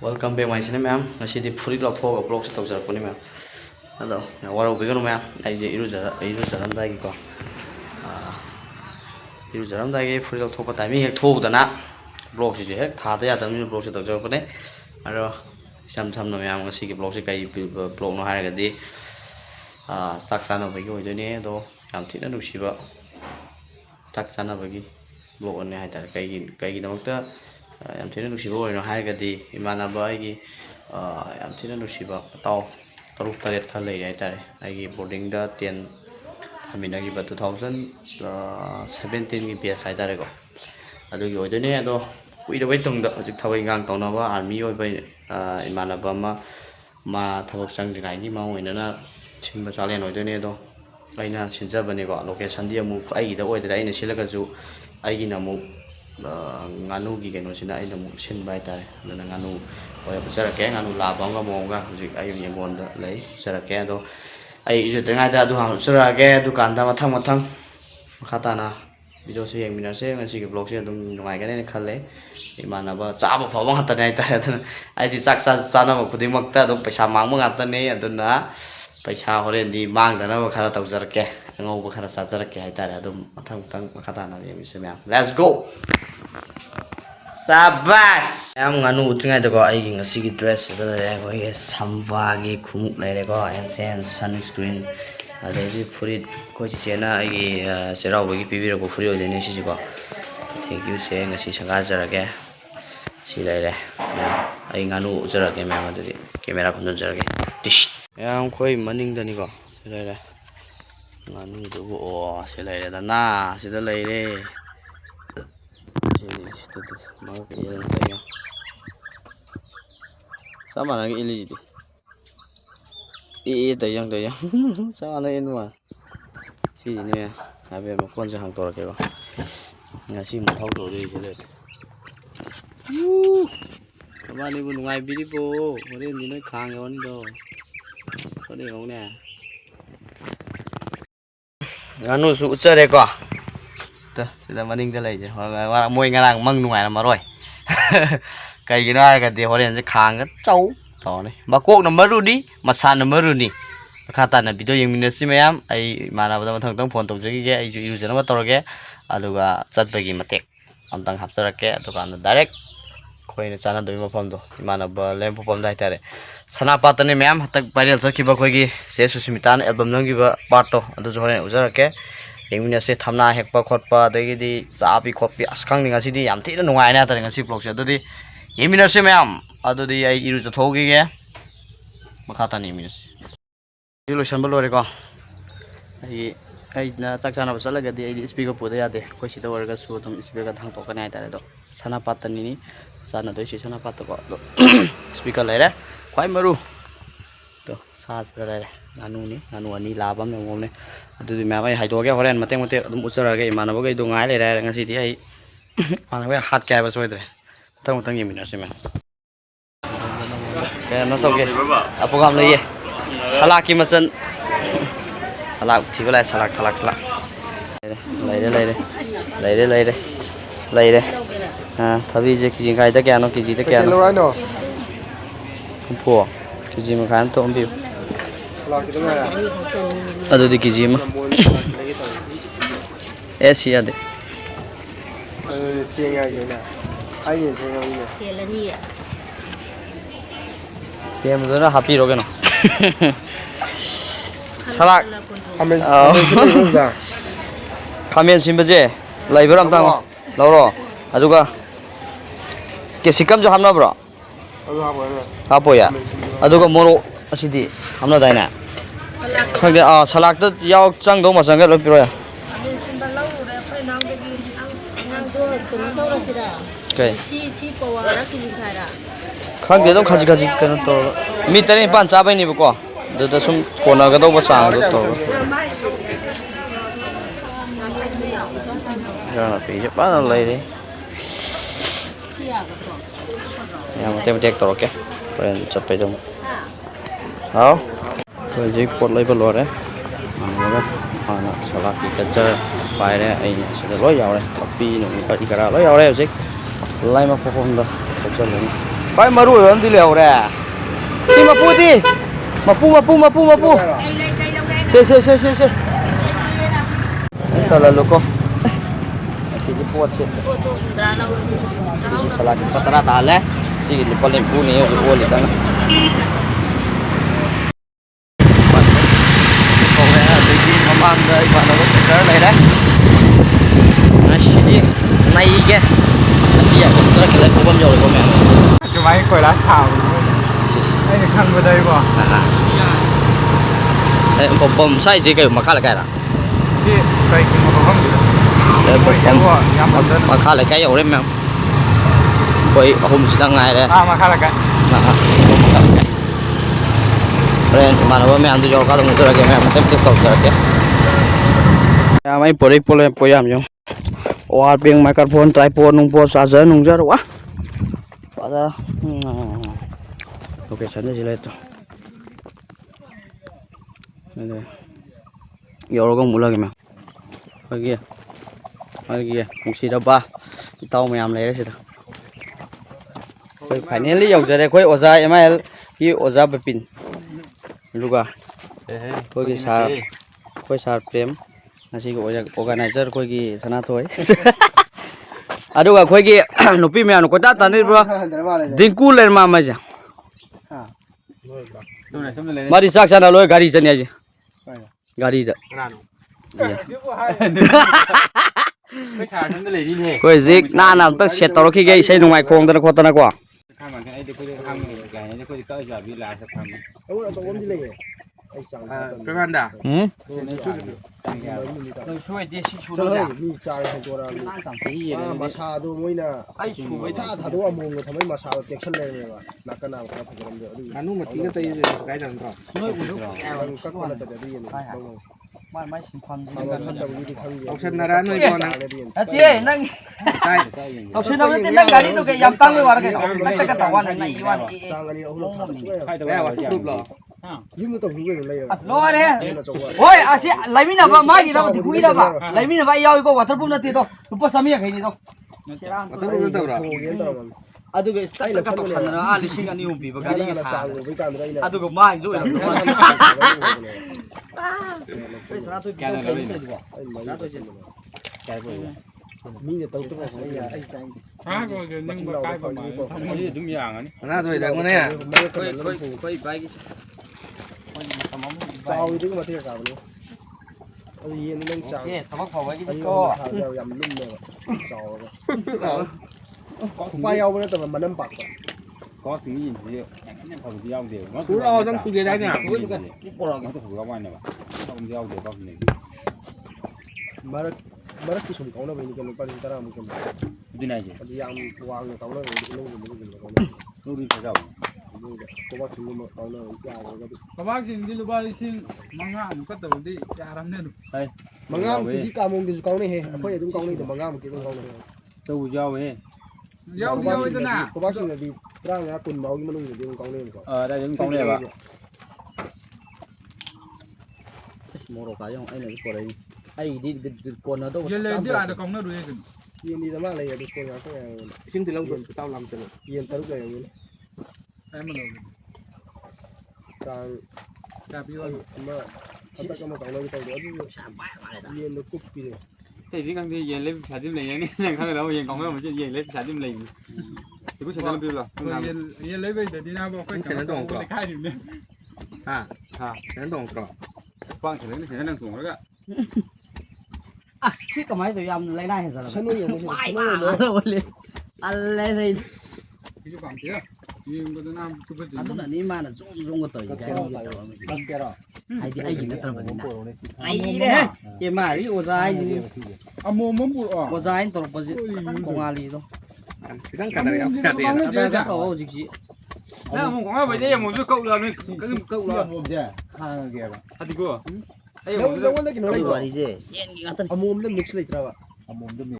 Welcome back my channel ma'am. Ngasi full log vlog sa tawjar ko ni ma'am. Hello. Waro bigano ma'am. Ai je iru jaram dai ko. Iru jaram dai ge full log thok ta mi hek thok dana vlog si je hek tha da ya dam ni vlog sa tawjar ko ne. Aro sam no ma'am ngasi ge vlog si kai vlog no ha ga di sak sana bagi oi de ne do yam thina nu si ba sak sana bagi vlog ne ha ta kai gi namakta yam thina nu si ba oi no ha ga di imanaba ai yam thina nu si ba taw taruk taret kha lei ai tare ai boarding da 10 hamina gi ba 2017 gi ps ai tare ko adu gi oi de ne do kui da bai tung da hojik thawai ngang taw na ba army oi bai imanaba ma thawak sang jingai ni ma oi na sinba chalen oi de ne do aina sinja bane ko location di amu ai gi da oi da aina silaga ju ai gi na mu nganu gi keno sina aina mu sin bai tare na nganu oi pachara ke nganu la bang ga mong ga hojik ayu ni mon da lei chara ke do ai ju tenga da du ha chara ke dukan da mathang khata na video se yeng mina se ngasi ge vlog se dum nungai ga ne khale imana ba cha ba phaw bang ta ne ta ai di chak sa na ba khudi mak ta do paisa mang ma ta ne aduna paisa horen di mang da na ba khara taw jar ke ngau ba khara sa jar ke ai ta dum mathang khata na yeng se mya let's go Sabas! Em nganu utringai ko ai gi ngasi gi dress da le ko ye samwa gi khumuk lai le ko and sunscreen adai furit ko chi chena ai gi serau gi pibi ko furi o ne si ko thank you se ngasi sanga jara ke si lai le ai nganu jara ke me ma di camera khon jara ke dish em khoi maning da ni ko si lai le nganu du o si lai le da na si da lai le mau cái gì đây sao mà cái gì đi tới yang sao anh em mà gì nè hai bên một con sẽ hàng to kìa nhà xin một thau tổ đi thế này các bạn đi buồn ngoài đi bộ có đi nói khang rồi đâu có đi không nè nganu sụ chơi đây quoi sudah mending dia lagi orang mau ngarang mang nuai nama roy kayak gini aja dia orang yang kangen cau tahu nih bakok nomor ni masa nomor ni kata na video yang minus mayam ai mana pada tang phone tu jadi ai user nama tahu ke aduga cat bagi matek antang hapsara ke atau kan direct koi ni sana doi mapam tu mana ba lem pam dah tare sana pata ni mayam tak viral sakit ba koi ki se susmitan album nang ki ba part to adu johane ujar ke yang mina se thamna hekpa khotpa dagi di chapi khopi askang ninga sidi yam thina nungai na ta ngasi vlog se adi yang mina se mayam adu di ai iru cha thogi ge makha ta ni mina solution bol re ko ai na chak chana basala ga di ai speaker pu da ya de koi si to ga su dum speaker thang to ka nai ta re do sana pat ni sana doi si sana pat ko speaker lai re khwai maru to sa sa re nganu ani labam ne ngom ne adu di ma bai hai to ge horen mateng dum usara ge imana bo ge do ngai le ra ngasi di ai mana bai hat kai ba soi dre tang yemina se ma ke na to ge apo gam le ye salak ki masan salak thi ko lai salak thalak lai de ha thabi je ki jing kai ta kya no ki ji ta kya no kumpo ki ji ma khan to ambi aduh di kiji mah sih ada dia betul happy roge no salak kamen simbaje lai beram tang lauro aduga kesikam jo hamna bro apa ya aduga moro asidi hamna daina khang de salak ta yaw chang do ma chang ga lo piro ya amin simba lau re phai nang de gi nang do tum do ra sira kai si pawa ra ki khara khang de dom khaji kan to mi tare pan cha bai ni ko do da sum kona ga do ba sang do to ya na pi je pa na lai de ya ma te to ke pen chat pai dom hao rồi dây cột lấy vào lò đấy nó salak di kaca pai đấy ai sudah lo ya oleh tapi no ka ikara lo ya oleh sih lai ma pohon dah sebesar ini phải mà đuổi hắn đi liều nè xin mà pu đi mà pu xe sao là loco xin đi pu xe xin salah kita tara le xin đi paling pu ni ô li tang có vẻ là đi mà ăn đây bạn nó có cái này đấy nó xí này kia bây giờ cũng rất là cái con dồi của mẹ cái máy quay lá thảo đây là khăn vào đây bỏ đây bom sai gì cái mà khá là cái đó cái cái mà không được đây bom mà khá là cái ở đây mẹ quay hôm sẽ đăng ngày đấy mà khá là cái đây mà nó mẹ ăn tôi cho các đồng tôi là cái mẹ tiếp tục rồi kia ya mấy bữa đây bữa làm nhung wah ping microphone tripod nung po charger nung jar wah pada oke sana sila ito ini yoro kong mula gimana lagi ya mesti dapat tahu mayam lagi sih koi finally yang jadi koi oza email ki oza bepin luga koi sar prem nasi ko organizer koi ki sana thoi aduga koi ki nupi me anu ko ta tanir bro dinku ler ma ma ja mari sak sana loi gari chani aji gari da koi zik na na tak set taro ki ge sei nungai khong da ko ta na ko Pemanda. Masado mo na ay suway ta thado among na thamai masado protection le me ba nakana ka phagram de adu Anu mati na tayo kay jang tro. noi udu ang ka ko na ta de yin mai mai sin kham ji kan ta wi di khang ye Option na ran ko na. atie nang Sai. option na tin nang gari to ke yam tang me war ke tak ka tawan na iwan sang ani ohlo Ya wa tu lo. yim to hu ge le ya lo re oi asi laimi na ba ma gi na ba kui na ba laimi na ba yaw ko water pump na ti to lupa samia khai ni to Mata ru ta bro. ho ge ta man adu ge style ka to khan na ali sing ani um bi ba gari ge sa sang wi ka mra ina adu go mai zo mi ne tau to ba ya ai có cái nâng vào cái mà không có đúng dạng ấy Na rồi da ko na ya. koi bai gi sao wi di ma ti ka ba adu yin nang sang ke thamak phau bai gi ko ko yam lum ne ba sao ba yaw ba ta man nam pak có thứ gì thì không giao đều nó Su lo jang su ge dai na. cái bộ nó thuộc vào ngoài này mà không giao đều bao nhiêu marak ki sum kauna ba ni kan pa ni tara mo kan cái này gì adu yam wang na kauna ni lo ni lo nó đi phải giàu ko ba chung mo kauna ya ga bi các bác xin đi lupa đi xin mang ngã một cái đầu đi cha lắm nên đây mangam ki ka mong ki kauna he akhoi adum kauna ni mangam ki dum kauna đâu giao ấy giao giao ito na ko ba chung na di tra nga kun mau gi manung ni dum kauna ni ko đây những con này bạn moro ka yong ai ne ko dai ai di ko na do giờ lên đi ăn được con nó đuổi cái yen ni da ma le ya di ko nga ko Sing ti lang ko tao lam chân. yen taru ka yang ni em mà rồi sang cha biết rồi ma ata ka mo kauna ni tau do yen no kup pi thì cái gì về lên xả tim lì này không đâu về còn cái mà chuyện về lên xả tim lì thì cũng sẽ làm điều là giờ lấy về để đi nào vào cái khai điểm đi Ha. Ha. Nan dong tro. quang chỉ lấy nó sẽ đang thủng đó cả ah chi ka mai to yam lai nai he sala sanu yo mo bai sanu ma mo le alle sei cái bằng chưa nhưng có nam cứ phải adu na ni ma na zung ko to ga ni to bằng cái đó ai gi na tra ba na ai de ye ma ri o zai ni mua mắm bụi o zai to ba ji ko ngali to Kita kan dari apa dia. ta ga ko ji ji na muốn có vậy đấy muốn giúp cậu là nên cái cậu là một giờ hai kia bạn à thì cô ấy đâu đâu wala ki no lai ai wa ri je yen gi ngatan amum le mix lai tra ba mua mắm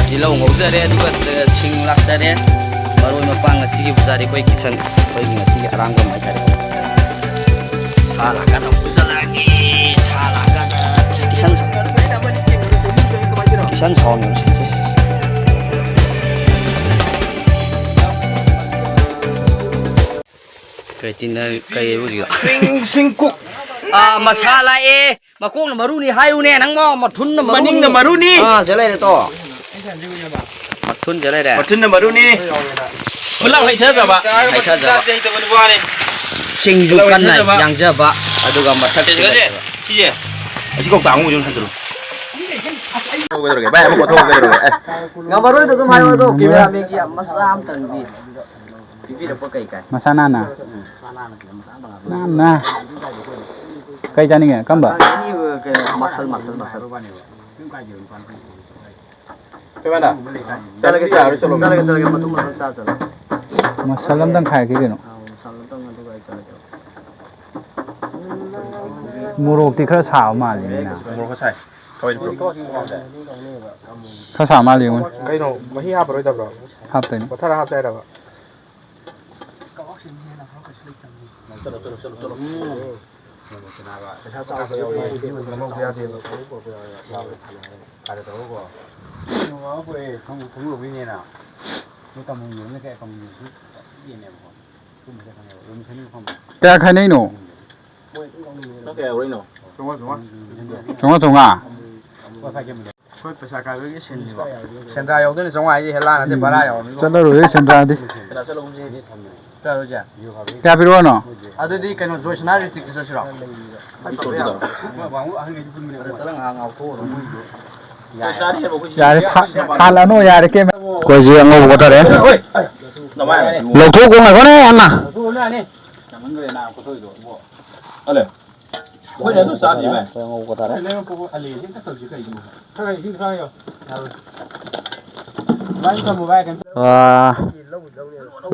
ꯇꯤꯜꯍꯧ ꯉꯧꯖꯔꯦ ꯑꯗꯨꯒ ꯁꯤꯡ ꯂꯥꯛꯆꯔꯦ ꯃꯔꯣꯏ ꯃꯄꯥꯡ ꯉꯁꯤꯒꯤ ꯄꯨꯖꯥꯔꯤ ꯑꯩꯈꯣꯏ ꯀꯤꯁꯟ ꯑꯩꯈꯣꯏꯒꯤ ꯉꯁꯤꯒꯤ ꯑꯔꯥꯡꯕ ꯍꯥꯏꯇꯥꯔꯦ ꯁꯥ ꯂꯥꯛꯀꯥꯟꯗ ꯄꯨꯖꯜꯂꯛꯑꯒꯦ ꯁꯥ ꯂꯥꯛꯀꯥꯟꯗ ꯀꯤꯁꯟ ꯁꯥꯎꯟ ꯀꯩ ꯇꯤꯟꯅ ꯀꯩ ꯍꯧꯖꯤꯛ swing cook ꯃꯁꯥ ꯂꯥꯛꯑꯦ ꯃꯀꯣꯛꯅ ꯃꯔꯨꯅꯤ ꯍꯥꯏꯌꯨꯅꯦ ꯅꯪꯃ ꯃꯊꯨꯟꯅ ꯃꯅꯤꯡꯅ ꯃꯔꯨꯅꯤ ꯁꯤ ꯂꯩꯔꯦ ꯇꯣ ꯃꯊꯨꯟ ꯁꯤ ꯂꯩꯔꯦ ꯃꯊꯨꯟꯅ ꯃꯔꯨꯅꯤ ꯄꯨꯂꯞ ꯍꯩꯊꯖꯕ ꯁꯤꯡꯁꯨ ꯀꯟꯅ ꯌꯥꯡꯖꯕ ꯑꯗꯨꯒ ꯃꯊꯛꯇ ꯁꯤꯁꯦ ꯑꯁꯤ ꯀꯧꯇꯥ ꯑꯃꯨꯛ ꯁꯨꯝ ꯊꯝꯖꯤꯜꯂꯨ ꯊꯣꯛꯒꯗꯧꯔꯒꯦ ꯚꯥꯏ ꯑꯃꯨꯛ ꯊꯣꯛꯒꯗꯧꯔꯒꯦ ꯉꯝꯃꯔꯣꯏꯗ ꯑꯗꯨꯝ ꯍꯥꯏꯌꯣ ꯑꯗꯣ ꯀꯦꯃꯦꯔꯥꯃꯦꯟꯒꯤ ꯃꯆꯥ ꯑꯃꯇꯪꯗꯤ ꯄꯤꯕꯤꯔꯛꯄ ꯀꯩ ꯀꯥꯏ ꯃꯁꯥ ꯅꯥꯟꯅ ꯅꯥꯟꯅ ꯀꯩ ꯆꯥꯅꯤꯡꯉꯦ ꯀꯝꯕ ꯃꯁꯜ चलेगा चलो चलेगा मधु मधु चा चलो मसल अमतंग खाएगी कनो मोरोक खरा साव मालिना मोरोक साइ कवै खरा साव मालिमोन कइनो मही हाबरोय दब्रो हाबतैन पथरा हाब जायराबा क्या खाने नो चोंगा चोंगा कोई पैसा का ये सेंदिबा सेंद्रा यावदने चोंगा आइ हेला नाते बरा यावनि चलो रे सेंट्रा दे चलो मुझे ये थमने चलो जा क्या पिरो नो अदुदी कइनो जोइसना डिस्ट्रिक्ट चसिरो यार खाला नो यार के कोई जी अंगो बता रे लोथो को है कोने अन्ना अले कोई ने तो साथ ही में अंगो बता रे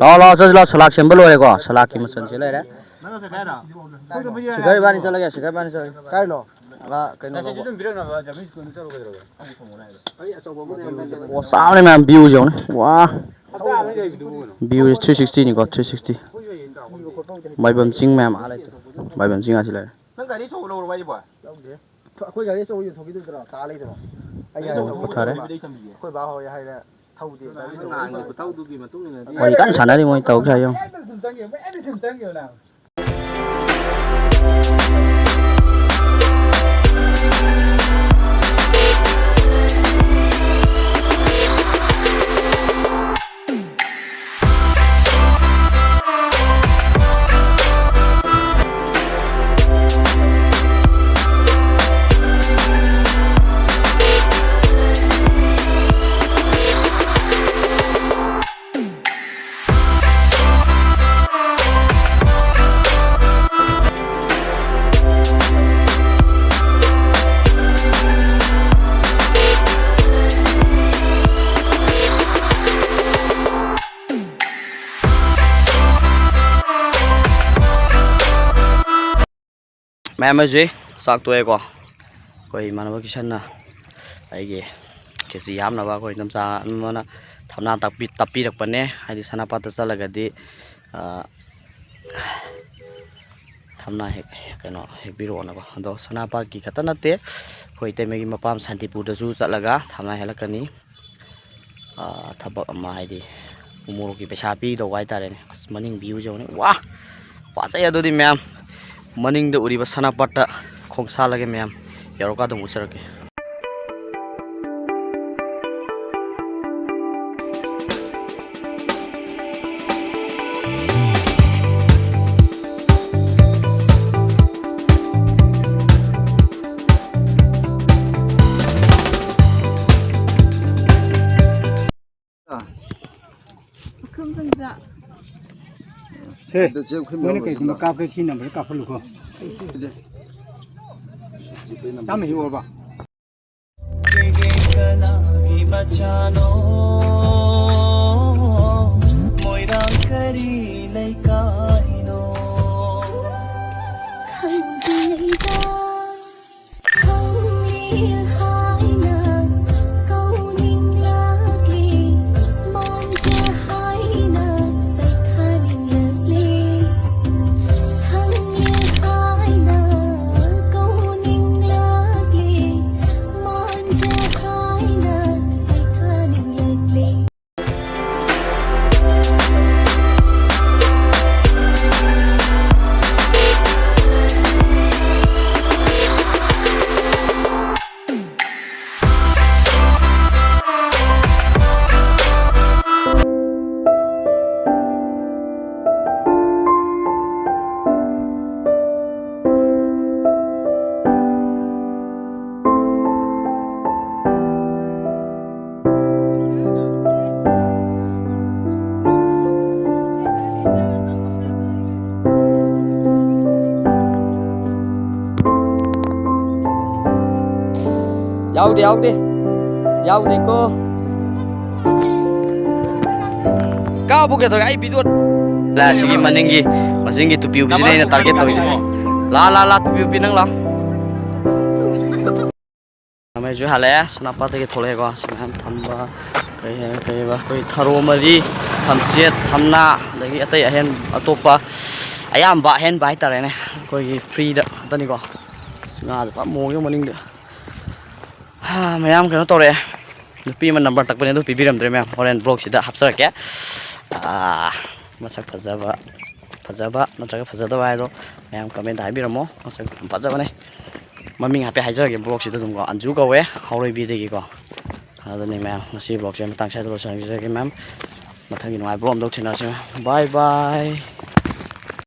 लो लो चल लो सलाद सेंबल होए को सलाद की मसन से ले रे शिकार बानी चला गया शिकार बानी चला काय नो वो सामने में व्यू जो ने वाह व्यू 360 नि को 360 माइबम सिंह मैम आले माइबम सिंह आसी ले नंग गाड़ी सो लो बाई बा कोई गाड़ी सो ये थोकी तो ता ले तो अया थारे कोई बा हो या है ना थौदे ngang ko tau du gi ma tung ni moi kan sana ri moi tau kha yo ma'am जी साग तो को कोई मानव किशन ना आइए केजी यामनबा कोई नमचा मना थमना तपीरपने हादि सनापात चलगदि थमना हे कनो हेबिरोनबा अदो सनापा की खत नते कोई तेमेगी मपाम शांतिपुरदसु चलगा थमना हेलकनी थबक अमा हादि उमोरो की पैसा पी दो वाई तारे मनिंग व्यू जोने वाह पाचे अदुदि मैम मनिंग द उरिबा सनापाटा खोंसा लगे मैम यरोका दम उचरके मैंने कहीं तुम काफ के छीन नंबर काफ लुको सामने ही और बा बचानो मोइरा करी लैकाइनो खंदी नैदा खंदी हाइना Yaudiko. Kau bukan terkait video. Lah segi maninggi tu piu bisini na target tu bisini. La tu piu pinang lah. Namanya juga hal ya, senapa tadi toleh gua, senang tambah kayak koi tharo mari, thamsiet, thamna, lagi atai ahen atopa, ayam bah hen bah tar ini, koi free dah, tadi gua, sengaja pak mau yang maning dah. Mayam kena tore, tapi man number tak punya tu pipiram tu mayam, orang blog sida hapsar ya. Masak fazaba, nanti fazaba itu, mayam komen dah biram mo, masak fazaba ni. Maming happy hajar ke blog situ tunggu anju kau how do you do ada nih mem masih blog saya tentang saya terus saya ke mem matang ini blog untuk channel saya bye bye.